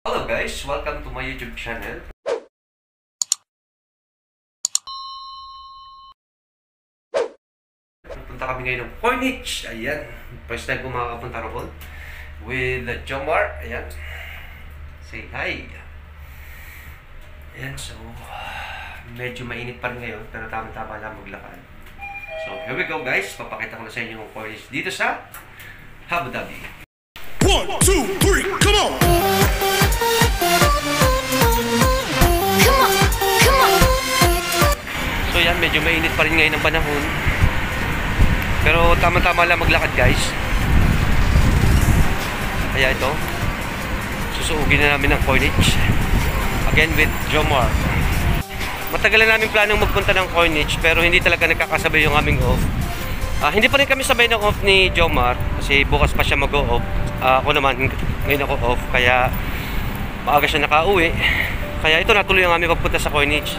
Hello guys, welcome to my YouTube channel. Punta kami ngayon ng Corniche. Ayan, first time ko makakapunta roon with Jomar. Ayan, say hi. Ayan, so medyo mainit pa rin ngayon pero tama-tama lang maglakad. So here we go guys, papakita ko na sa inyo yung Corniche dito sa Abu Dhabi. 1, 2, 3, come on! So yan, medyo mainit pa rin ngayon ang panahon. Pero tama-tama lang maglakad guys. Kaya ito, susuugin na namin ang Corniche. Again with Jomar. Matagal na namin planong magpunta ng Corniche pero hindi talaga nagkakasabay yung aming off. Hindi pa rin kami sabay ng off ni Jomar kasi bukas pa siya mag-off. Ako naman, ngayon ako off kaya maaga siya nakauwi. Kaya ito natuloy ang aming pagpunta sa Corniche.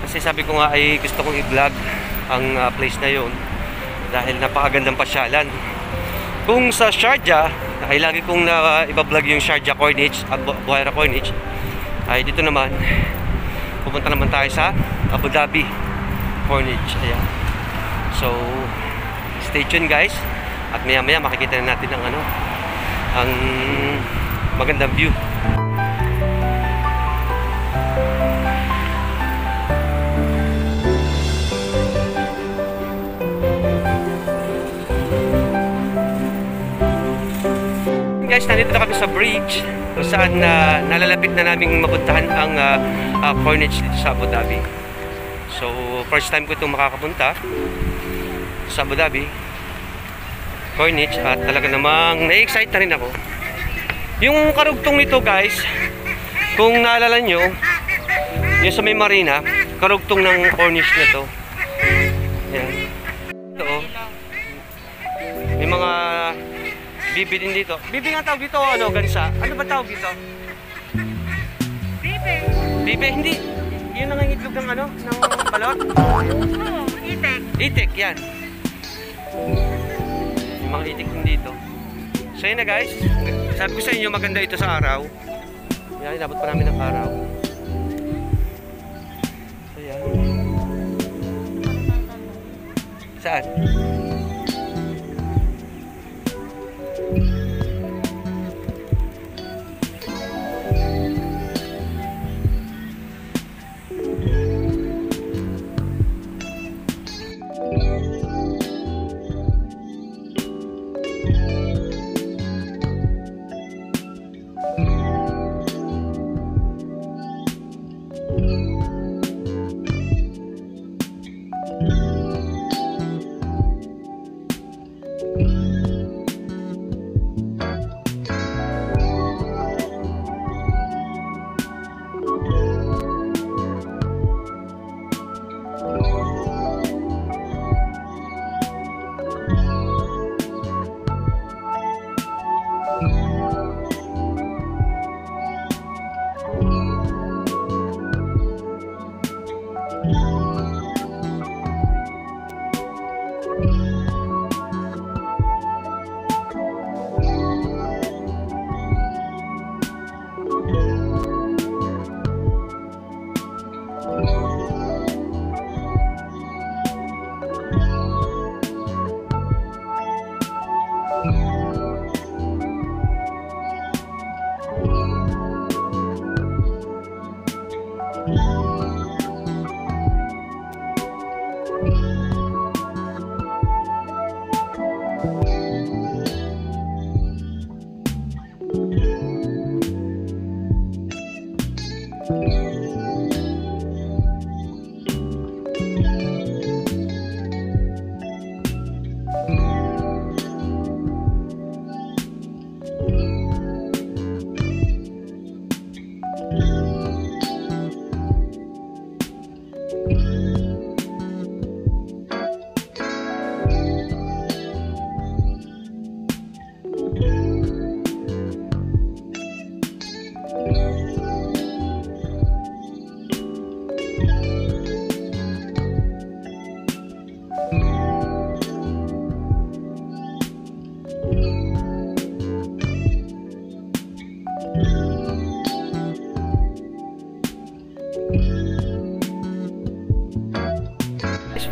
Kasi sabi ko nga ay gusto kong i-vlog ang place na yon dahil napakagandang pasyalan. Kung sa Sharjah ay lagi kong iba-vlog yung Sharjah Corniche at Buhaira Corniche, ay dito naman pupunta naman tayo sa Abu Dhabi Corniche. Ayan. So stay tuned guys at maya maya makikita na natin ang magandang view. Guys, nandito na kami sa bridge kung saan nalalapit na naming mapuntahan ang Corniche dito sa Abu Dhabi. So, first time ko itong makakapunta sa Abu Dhabi Corniche at talaga namang na-excite na rin ako. Yung karugtong nito guys, kung naalala nyo, yung sa may marina, karugtong ng Corniche na to. Yan. Ito oh. May mga bibi din dito. Bibi nga tawag dito, gansa. Ano ba tawag dito? Bibe. Bibi, hindi. Yun ang itlog ng ng balot. Oo, itek. Itik, yan. Yung mga itik din dito. So yun na guys. Sabi ko sa inyo, maganda ito sa araw. Yan, inabot pa namin ng araw. So yan. Saan?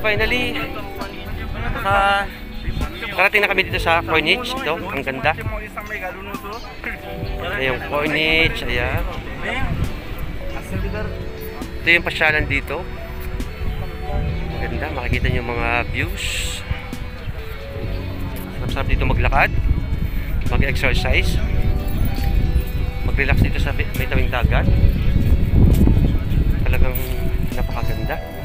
finally, karating na kami dito sa coinage. Ito, ang ganda. Ito yung coinage, ayan. Ito yung pasyalan dito. Ganda, makikita nyo yung mga views. Sarap-sarap dito maglakad, mag-exercise, mag-relax dito sa may tawing dagat. Talagang napakaganda.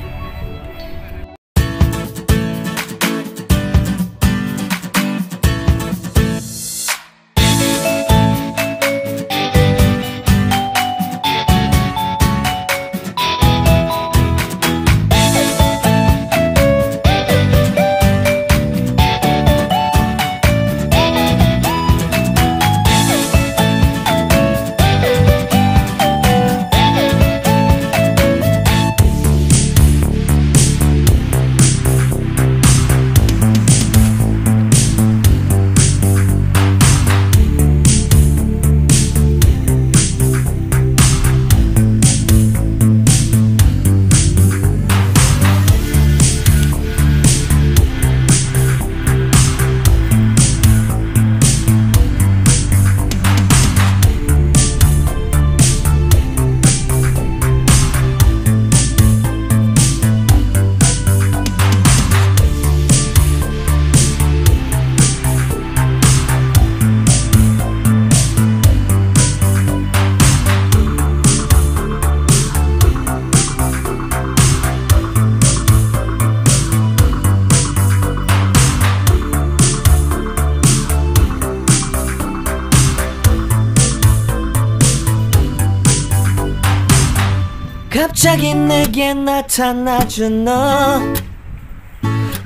갑자기 내게 나타나준 너,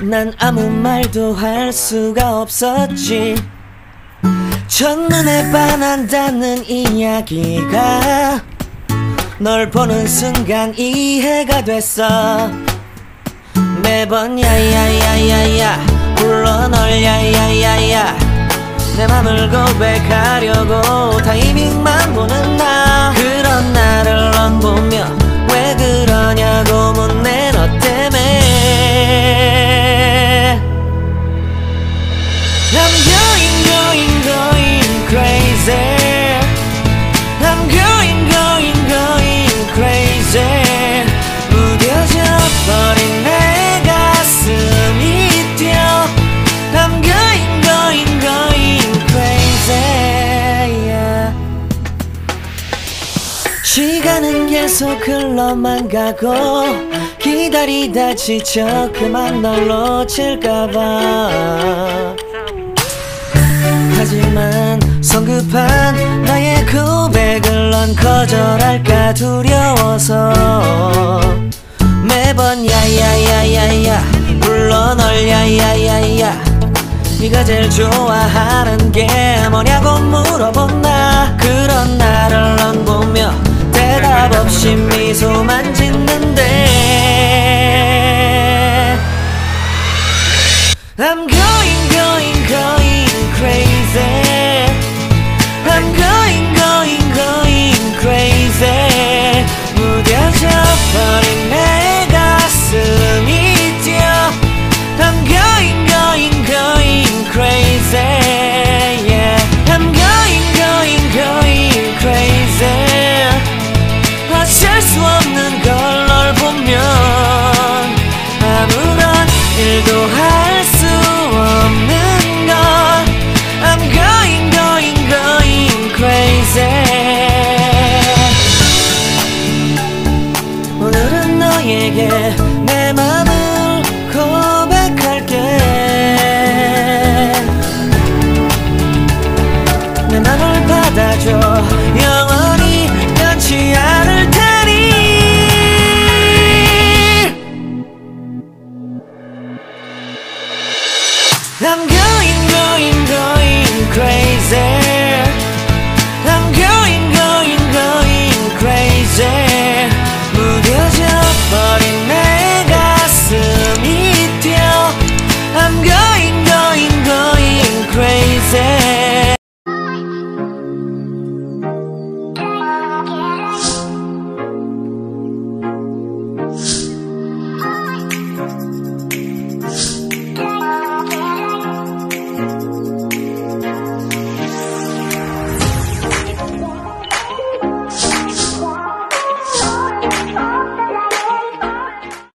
난 아무 말도 할 수가 없었지. 첫눈에 반한다는 이야기가 널 보는 순간 이해가 됐어. 매번 야야야야야 불러 널 야야야야, 내 맘을 고백하려고 타이밍만 보는 나. 그런 나를 넌 보며 왜 그러냐고 묻네. 너 때문에 I'm going crazy. I'm going crazy. 무뎌져 버린 내 가슴이 뛰어. I'm going crazy, yeah. 시간은 계속 흘러만 가고 기다리다 지쳐 그만 널 놓칠까봐. 하지만 성급한 나의 고백을 넌 거절할까 두려워서 매번 야야야야야 불러 널 야야야야. 네가 제일 좋아하는 게 뭐냐고 물어본 나. 그런 나를 넌 보며 대답 없이 미소만 짓는데 I'm going crazy. I'm going crazy. 무뎌져 버린 내 가슴이 뛰어. I'm going crazy, yeah. I'm going crazy. 어쩔 수 없는 걸 널 보면 아무런 일도 할 수 없는 걸. I'm going crazy. 오늘은 너에게 내 맘을 고백할게. 내 맘을 받아줘. 영원히 변치 않을 테니. I'm